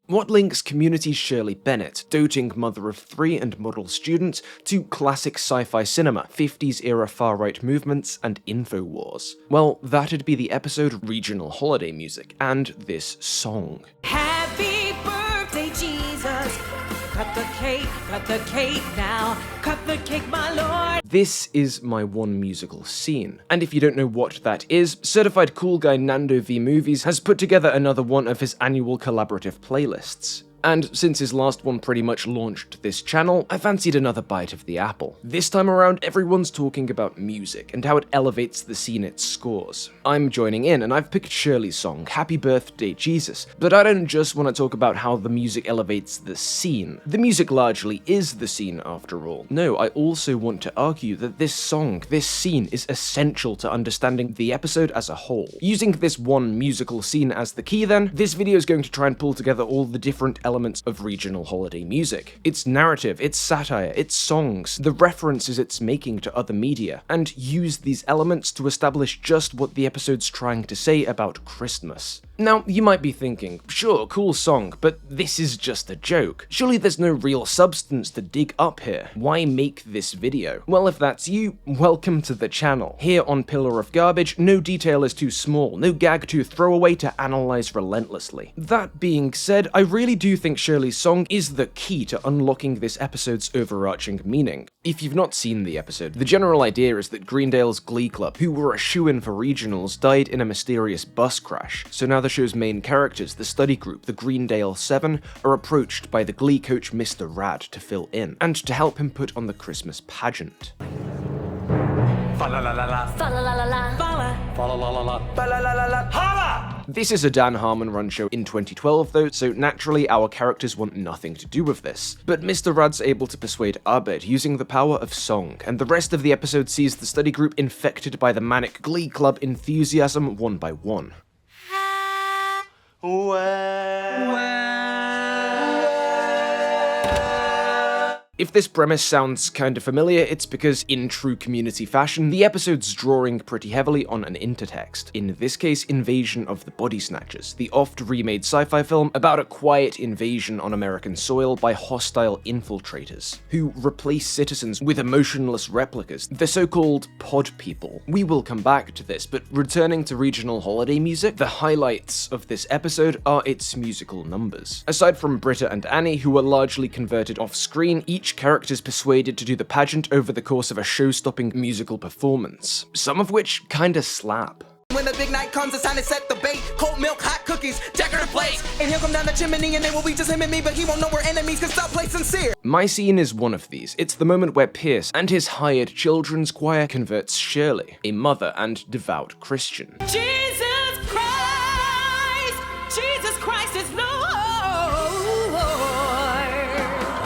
What links Community's Shirley Bennett, doting mother of 3 and model student, to classic sci-fi cinema, 50s era far-right movements, and InfoWars? Well, that'd be the episode Regional Holiday Music, and this song. Happy birthday, Jesus! Cut the cake now, cut the cake, my lord! This is my one musical scene, and if you don't know what that is, certified cool guy Nando V Movies has put together another one of his annual collaborative playlists. And since his last one pretty much launched this channel, I fancied another bite of the apple. This time around, everyone's talking about music and how it elevates the scene it scores. I'm joining in, and I've picked Shirley's song, Happy Birthday Jesus, but I don't just want to talk about how the music elevates the scene. The music largely is the scene after all. No, I also want to argue that this song, this scene, is essential to understanding the episode as a whole. Using this one musical scene as the key then, this video is going to try and pull together all the different elements of regional holiday music. Its narrative, its satire, its songs, the references it's making to other media, and use these elements to establish just what the episode's trying to say about Christmas. Now, you might be thinking, sure, cool song, but this is just a joke. Surely there's no real substance to dig up here. Why make this video? Well, if that's you, welcome to the channel. Here on Pillar of Garbage, no detail is too small, no gag too throwaway to analyze relentlessly. That being said, I really do think Shirley's song is the key to unlocking this episode's overarching meaning. If you've not seen the episode, the general idea is that Greendale's Glee Club, who were a shoo-in for regionals, died in a mysterious bus crash, so now the show's main characters, the study group, the Greendale 7, are approached by the Glee coach Mr. Rad to fill in, and to help him put on the Christmas pageant. This is a Dan Harmon run show in 2012 though, so naturally our characters want nothing to do with this. But Mr. Rad's able to persuade Abed using the power of song, and the rest of the episode sees the study group infected by the manic Glee Club enthusiasm one by one. If this premise sounds kinda familiar, it's because, in true Community fashion, the episode's drawing pretty heavily on an intertext. In this case, Invasion of the Body-Snatchers, the oft-remade sci-fi film about a quiet invasion on American soil by hostile infiltrators, who replace citizens with emotionless replicas, the so-called pod people. We will come back to this, but returning to regional holiday music, the highlights of this episode are its musical numbers. Aside from Britta and Annie, who are largely converted off-screen, each character's persuaded to do the pageant over the course of a show-stopping musical performance, some of which kinda slap. When the big night comes, it's time to set the bait. Cold milk, hot cookies, decorative plates. And he'll come down the chimney and it will be just him and me, but he won't know we're enemies cause stop play sincere. My scene is one of these. It's the moment where Pierce and his hired children's choir converts Shirley, a mother and devout Christian. Jesus Christ is Lord!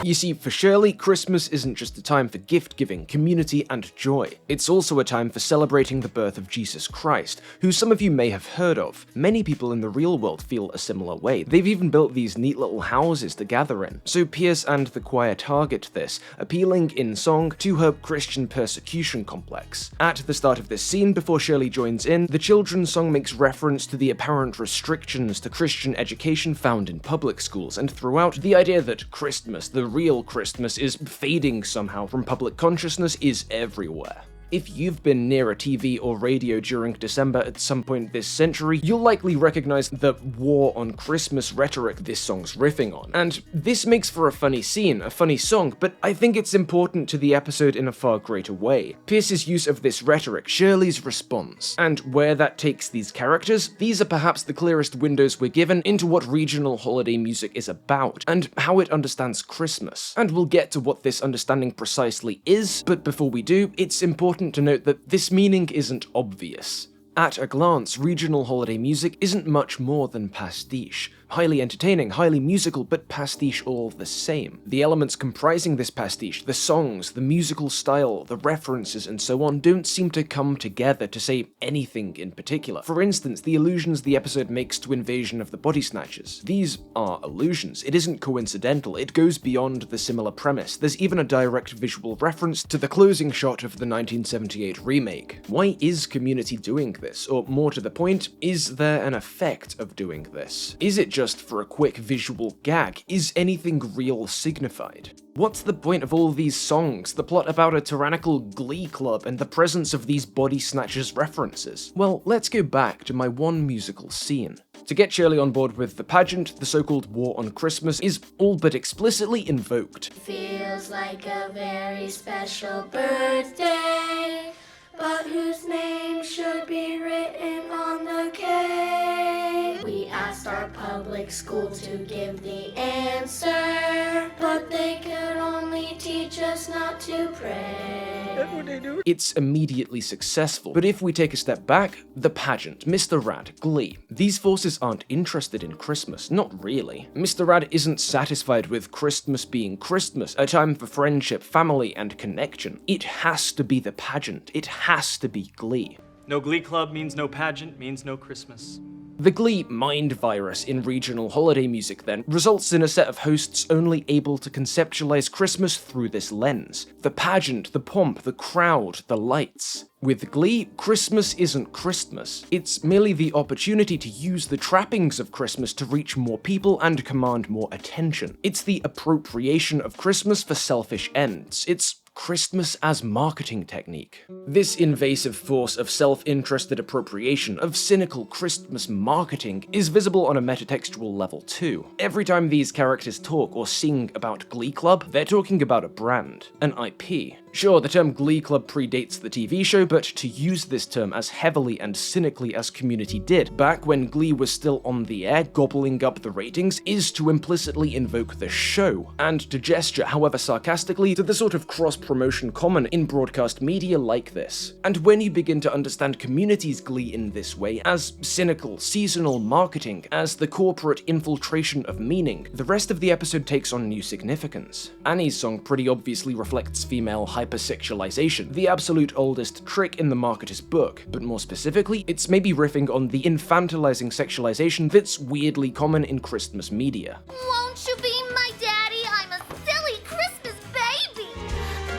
You see, for Shirley, Christmas isn't just a time for gift-giving, community, and joy. It's also a time for celebrating the birth of Jesus Christ, who some of you may have heard of. Many people in the real world feel a similar way. They've even built these neat little houses to gather in. So Pierce and the choir target this, appealing in song to her Christian persecution complex. At the start of this scene, before Shirley joins in, the children's song makes reference to the apparent restrictions to Christian education found in public schools, and throughout, the idea that Christmas, the real Christmas, is fading somehow from public consciousness is everywhere. If you've been near a TV or radio during December at some point this century, you'll likely recognize the war on Christmas rhetoric this song's riffing on. And this makes for a funny scene, a funny song, but I think it's important to the episode in a far greater way. Pierce's use of this rhetoric, Shirley's response, and where that takes these characters, these are perhaps the clearest windows we're given into what regional holiday music is about, and how it understands Christmas. And we'll get to what this understanding precisely is, but before we do, it's important to note that this meaning isn't obvious. At a glance, regional holiday music isn't much more than pastiche. Highly entertaining, highly musical, but pastiche all the same. The elements comprising this pastiche, the songs, the musical style, the references, and so on, don't seem to come together to say anything in particular. For instance, the allusions the episode makes to Invasion of the Body-Snatchers. These are allusions. It isn't coincidental. It goes beyond the similar premise. There's even a direct visual reference to the closing shot of the 1978 remake. Why is Community doing this? Or more to the point, is there an effect of doing this? Is it just for a quick visual gag, is anything real signified? What's the point of all these songs, the plot about a tyrannical Glee Club, and the presence of these body snatchers references? Well, let's go back to my one musical scene. To get Shirley on board with the pageant, the so-called War on Christmas is all but explicitly invoked. Feels like a very special birthday, but whose name should be written on the cake? We asked our public school to give the answer, but they could only teach us not to pray. That's what they do. It's immediately successful, but if we take a step back, the pageant, Mr. Rad, Glee, these forces aren't interested in Christmas, not really. Mr. Rad isn't satisfied with Christmas being Christmas, a time for friendship, family, and connection. It has to be the pageant. It has to be Glee. No Glee Club means no pageant, means no Christmas. The Glee mind virus in regional holiday music, then, results in a set of hosts only able to conceptualize Christmas through this lens. The pageant, the pomp, the crowd, the lights. With Glee, Christmas isn't Christmas. It's merely the opportunity to use the trappings of Christmas to reach more people and command more attention. It's the appropriation of Christmas for selfish ends. It's Christmas as marketing technique. This invasive force of self-interested appropriation, of cynical Christmas marketing, is visible on a metatextual level too. Every time these characters talk or sing about Glee Club, they're talking about a brand, an IP. Sure, the term Glee Club predates the TV show, but to use this term as heavily and cynically as Community did, back when Glee was still on the air, gobbling up the ratings, is to implicitly invoke the show, and to gesture, however sarcastically, to the sort of cross-promotion common in broadcast media like this. And when you begin to understand Community's Glee in this way, as cynical, seasonal marketing, as the corporate infiltration of meaning, the rest of the episode takes on new significance. Annie's song pretty obviously reflects female hypersexualization, the absolute oldest trick in the marketer's book, but more specifically, it's maybe riffing on the infantilizing sexualization that's weirdly common in Christmas media. Won't you be my daddy? I'm a silly Christmas baby.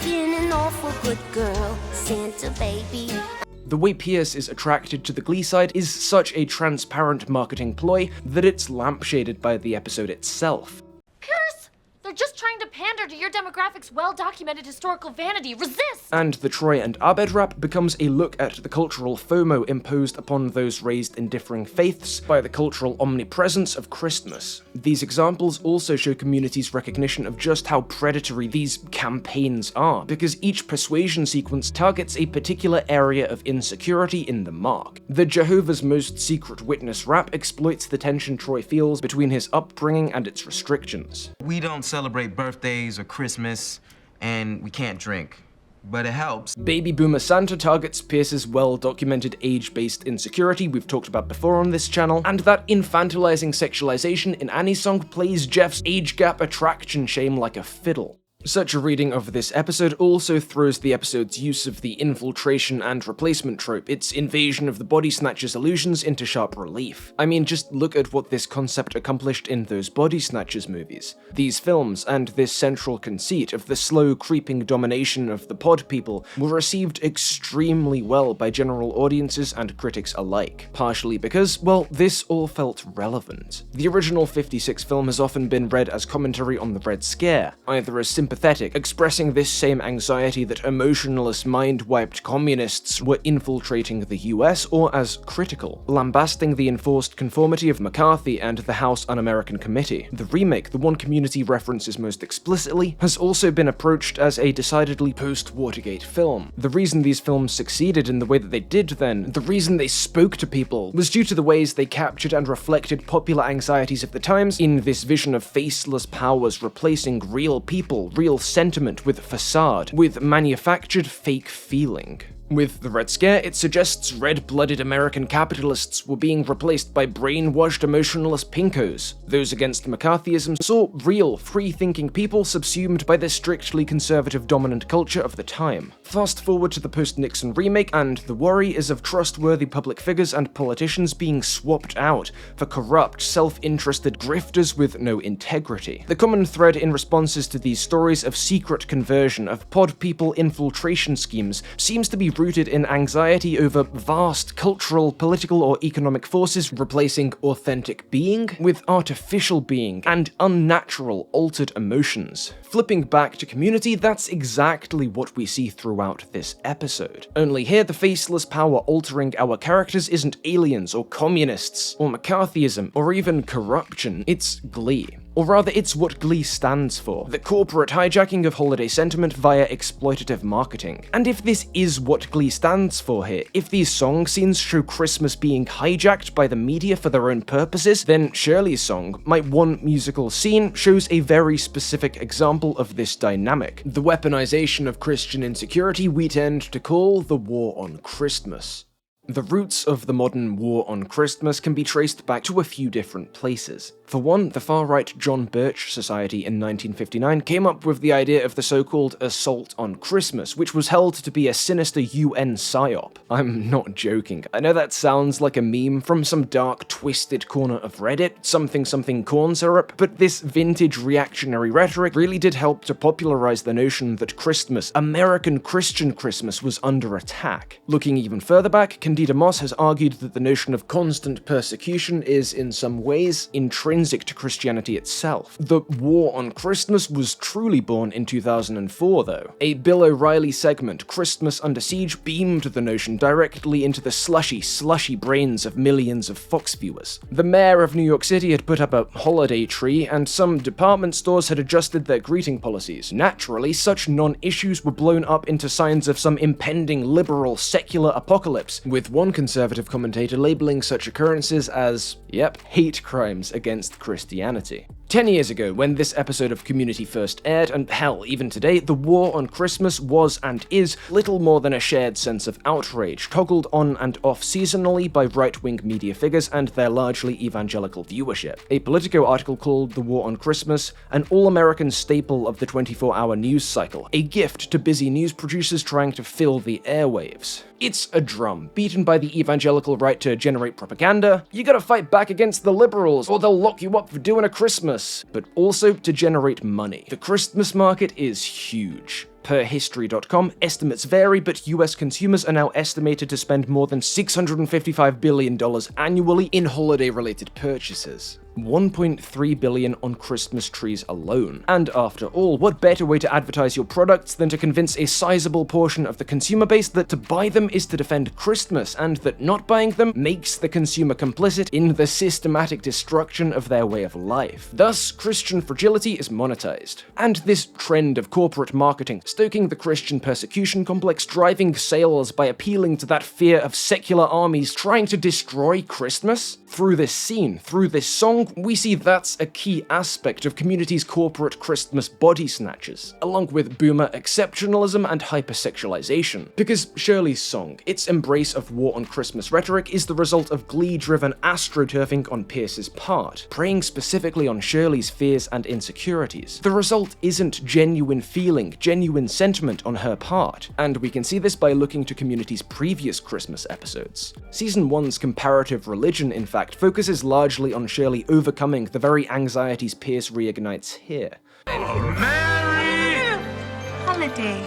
Been an awful good girl, Santa baby. The way Pierce is attracted to the Glee side is such a transparent marketing ploy that it's lampshaded by the episode itself. Pierce, they're just trying to pander to your demographic's well-documented historical vanity. Resist! And the Troy and Abed rap becomes a look at the cultural FOMO imposed upon those raised in differing faiths by the cultural omnipresence of Christmas. These examples also show Community's recognition of just how predatory these campaigns are, because each persuasion sequence targets a particular area of insecurity in the mark. The Jehovah's Most Secret Witness rap exploits the tension Troy feels between his upbringing and its restrictions. We don't celebrate birthdays or Christmas, and we can't drink, but it helps. Baby Boomer Santa targets Pierce's well-documented age-based insecurity we've talked about before on this channel, and that infantilizing sexualization in Annie's song plays Jeff's age gap attraction shame like a fiddle. Such a reading of this episode also throws the episode's use of the infiltration and replacement trope, its invasion of the body snatchers' illusions, into sharp relief. I mean, just look at what this concept accomplished in those body snatchers movies. These films, and this central conceit of the slow creeping domination of the pod people, were received extremely well by general audiences and critics alike. Partially because, well, this all felt relevant. The original 56 film has often been read as commentary on the Red Scare, either as sympathetic, expressing this same anxiety that emotionless, mind-wiped communists were infiltrating the US, or as critical, lambasting the enforced conformity of McCarthy and the House Un-American Committee. The remake, the one Community references most explicitly, has also been approached as a decidedly post-Watergate film. The reason these films succeeded in the way that they did then, the reason they spoke to people, was due to the ways they captured and reflected popular anxieties of the times in this vision of faceless powers replacing real people, real sentiment with facade, with manufactured fake feeling. With the Red Scare, it suggests red-blooded American capitalists were being replaced by brainwashed emotionless pinkos. Those against McCarthyism saw real, free-thinking people subsumed by the strictly conservative dominant culture of the time. Fast forward to the post-Nixon remake, and the worry is of trustworthy public figures and politicians being swapped out for corrupt, self-interested grifters with no integrity. The common thread in responses to these stories of secret conversion, of pod people infiltration schemes, seems to be rooted in anxiety over vast cultural, political, or economic forces replacing authentic being with artificial being and unnatural, altered emotions. Flipping back to Community, that's exactly what we see throughout this episode. Only here, the faceless power altering our characters isn't aliens or communists or McCarthyism or even corruption, it's Glee. Or rather, it's what Glee stands for, the corporate hijacking of holiday sentiment via exploitative marketing. And if this is what Glee stands for here, if these song scenes show Christmas being hijacked by the media for their own purposes, then Shirley's song, My One Musical Scene, shows a very specific example of this dynamic, the weaponization of Christian insecurity we tend to call the war on Christmas. The roots of the modern war on Christmas can be traced back to a few different places. For one, the far-right John Birch Society in 1959 came up with the idea of the so-called Assault on Christmas, which was held to be a sinister UN psyop. I'm not joking. I know that sounds like a meme from some dark, twisted corner of Reddit, something corn syrup, but this vintage reactionary rhetoric really did help to popularize the notion that Christmas, American Christian Christmas, was under attack. Looking even further back, Candida Moss has argued that the notion of constant persecution is, in some ways, intrinsic to Christianity itself. The war on Christmas was truly born in 2004, though. A Bill O'Reilly segment, Christmas Under Siege, beamed the notion directly into the slushy brains of millions of Fox viewers. The mayor of New York City had put up a holiday tree, and some department stores had adjusted their greeting policies. Naturally, such non-issues were blown up into signs of some impending liberal, secular apocalypse, with one conservative commentator labeling such occurrences as, hate crimes against Christianity. 10 years ago, when this episode of Community first aired, and hell, even today, the war on Christmas was and is little more than a shared sense of outrage, toggled on and off seasonally by right-wing media figures and their largely evangelical viewership. A Politico article called The War on Christmas an all-American staple of the 24-hour news cycle, a gift to busy news producers trying to fill the airwaves. It's a drum, beaten by the evangelical right to generate propaganda. You gotta fight back against the liberals, or they'll lock you up for doing a Christmas. But also to generate money. The Christmas market is huge. Per History.com, estimates vary, but US consumers are now estimated to spend more than $655 billion annually in holiday-related purchases. $1.3 billion on Christmas trees alone. And after all, what better way to advertise your products than to convince a sizable portion of the consumer base that to buy them is to defend Christmas, and that not buying them makes the consumer complicit in the systematic destruction of their way of life. Thus, Christian fragility is monetized. And this trend of corporate marketing, stoking the Christian persecution complex, driving sales by appealing to that fear of secular armies trying to destroy Christmas? Through this scene, through this song, we see that's a key aspect of Community's corporate Christmas body snatchers, along with boomer exceptionalism and hypersexualization. Because Shirley's song, its embrace of war on Christmas rhetoric, is the result of Glee-driven astroturfing on Pierce's part, preying specifically on Shirley's fears and insecurities. The result isn't genuine feeling, genuine sentiment on her part, and we can see this by looking to Community's previous Christmas episodes. Season 1's comparative religion, in fact, focuses largely on Shirley overcoming the very anxieties Pierce reignites here. Holiday.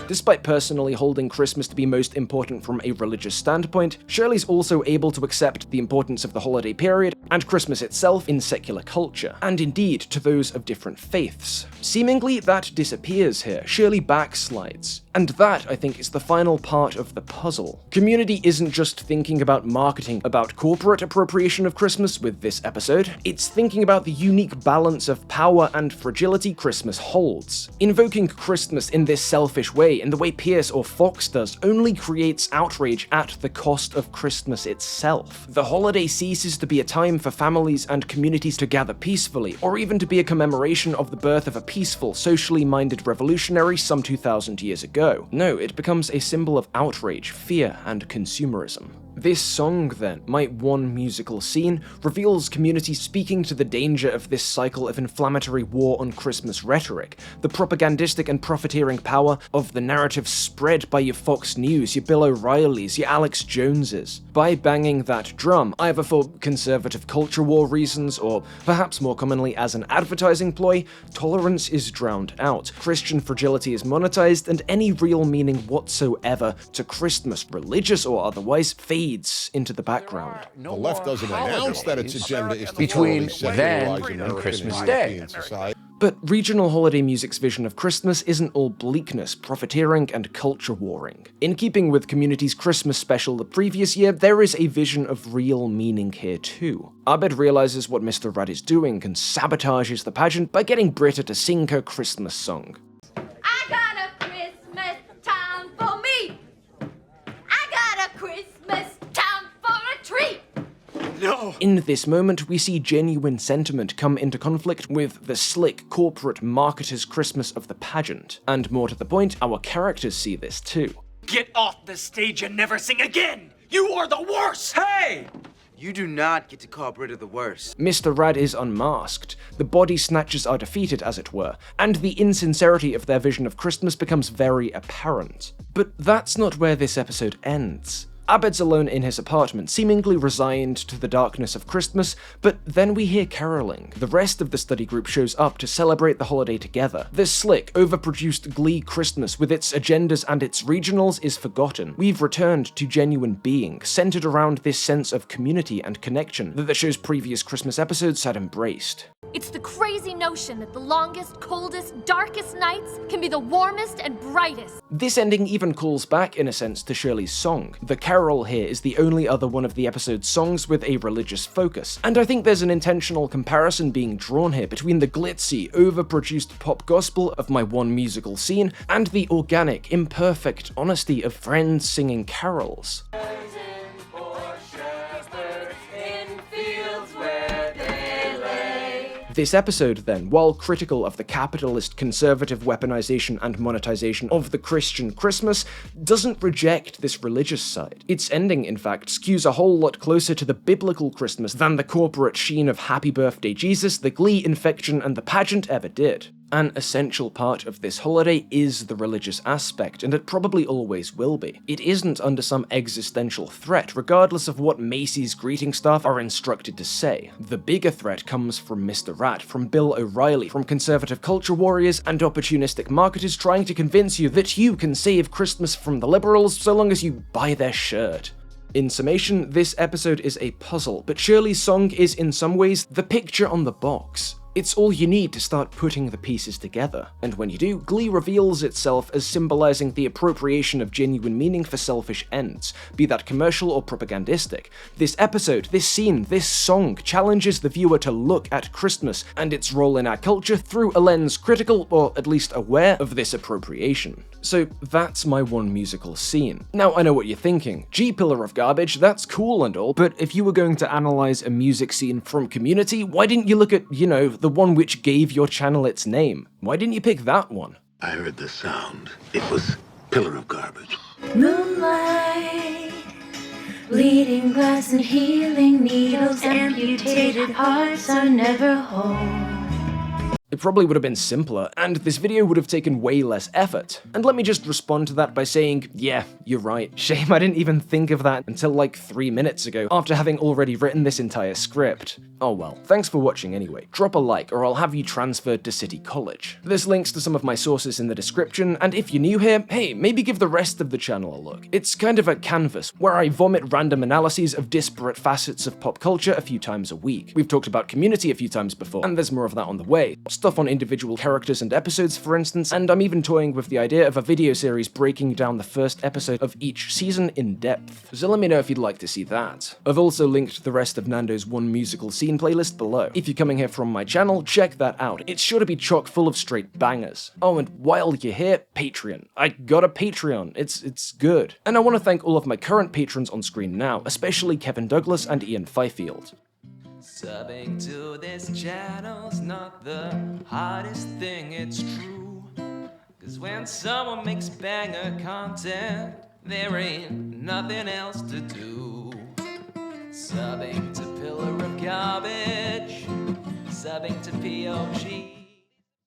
Despite personally holding Christmas to be most important from a religious standpoint, Shirley's also able to accept the importance of the holiday period and Christmas itself in secular culture, and indeed to those of different faiths. Seemingly, that disappears here. Shirley backslides. And that, I think, is the final part of the puzzle. Community isn't just thinking about marketing, about corporate appropriation of Christmas with this episode. It's thinking about the unique balance of power and fragility Christmas holds. Invoking Christmas in this selfish way, in the way Pierce or Fox does, only creates outrage at the cost of Christmas itself. The holiday ceases to be a time for families and communities to gather peacefully, or even to be a commemoration of the birth of a peaceful, socially minded revolutionary some 2,000 years ago. No, it becomes a symbol of outrage, fear, and consumerism. This song, then, my one musical scene, reveals Community speaking to the danger of this cycle of inflammatory war on Christmas rhetoric, the propagandistic and profiteering power of the narrative spread by your Fox News, your Bill O'Reillys, your Alex Joneses. By banging that drum, either for conservative culture war reasons, or perhaps more commonly as an advertising ploy, tolerance is drowned out, Christian fragility is monetized, and any real meaning whatsoever to Christmas, religious or otherwise, fades into the background. The left doesn't announce that its agenda is to between thoroughly then secularize and American Christmas and Day. European society. But regional holiday music's vision of Christmas isn't all bleakness, profiteering, and culture warring. In keeping with Community's Christmas special the previous year, there is a vision of real meaning here too. Abed realizes what Mr. Rudd is doing and sabotages the pageant by getting Britta to sing her Christmas song. I got a Christmas time for me. I got a Christmas time for a treat. No! In this moment, we see genuine sentiment come into conflict with the slick corporate marketer's Christmas of the pageant. And more to the point, our characters see this too. Get off the stage and never sing again! You are the worst! Hey! You do not get to call Britta the worst. Mr. Rad is unmasked, the body snatchers are defeated as it were, and the insincerity of their vision of Christmas becomes very apparent. But that's not where this episode ends. Abed's alone in his apartment, seemingly resigned to the darkness of Christmas, but then we hear caroling. The rest of the study group shows up to celebrate the holiday together. This slick, overproduced Glee Christmas with its agendas and its regionals is forgotten. We've returned to genuine being, centered around this sense of community and connection that the show's previous Christmas episodes had embraced. It's the crazy notion that the longest, coldest, darkest nights can be the warmest and brightest. This ending even calls back, in a sense, to Shirley's song. The carol here is the only other one of the episode's songs with a religious focus, and I think there's an intentional comparison being drawn here between the glitzy, overproduced pop gospel of my one musical scene and the organic, imperfect honesty of friends singing carols. This episode, then, while critical of the capitalist conservative weaponization and monetization of the Christian Christmas, doesn't reject this religious side. Its ending, in fact, skews a whole lot closer to the biblical Christmas than the corporate sheen of Happy Birthday Jesus, the Glee infection, and the pageant ever did. An essential part of this holiday is the religious aspect, and it probably always will be. It isn't under some existential threat, regardless of what Macy's greeting staff are instructed to say. The bigger threat comes from Mr. Rat, from Bill O'Reilly, from conservative culture warriors and opportunistic marketers trying to convince you that you can save Christmas from the liberals so long as you buy their shirt. In summation, this episode is a puzzle, but Shirley's song is in some ways the picture on the box. It's all you need to start putting the pieces together, and when you do, Glee reveals itself as symbolizing the appropriation of genuine meaning for selfish ends, be that commercial or propagandistic. This episode, this scene, this song challenges the viewer to look at Christmas and its role in our culture through a lens critical, or at least aware, of this appropriation. So that's my one musical scene. Now I know what you're thinking, gee pillar of garbage, that's cool and all, but if you were going to analyze a music scene from Community, why didn't you look at, the one which gave your channel its name? Why didn't you pick that one? I heard the sound. It was pillar of garbage. Moonlight, bleeding glass and healing needles, amputated hearts are never whole. It probably would have been simpler, and this video would have taken way less effort. And let me just respond to that by saying, yeah, you're right. Shame I didn't even think of that until like 3 minutes ago, after having already written this entire script. Oh well, thanks for watching anyway. Drop a like or I'll have you transferred to City College. There's links to some of my sources in the description, and if you're new here, hey, maybe give the rest of the channel a look. It's kind of a canvas, where I vomit random analyses of disparate facets of pop culture a few times a week. We've talked about Community a few times before, and there's more of that on the way. Stuff on individual characters and episodes, for instance, and I'm even toying with the idea of a video series breaking down the first episode of each season in depth. So let me know if you'd like to see that. I've also linked the rest of Nando's One Musical Scene playlist below. If you're coming here from my channel, check that out. It's sure to be chock full of straight bangers. Oh, and while you're here, Patreon. I got a Patreon. It's good. And I want to thank all of my current patrons on screen now, especially Kevin Douglas and Ian Fifield. Subbing to this channel's not the hardest thing, it's true. Cause when someone makes banger content, there ain't nothing else to do. Subbing to pillar of garbage, subbing to POG.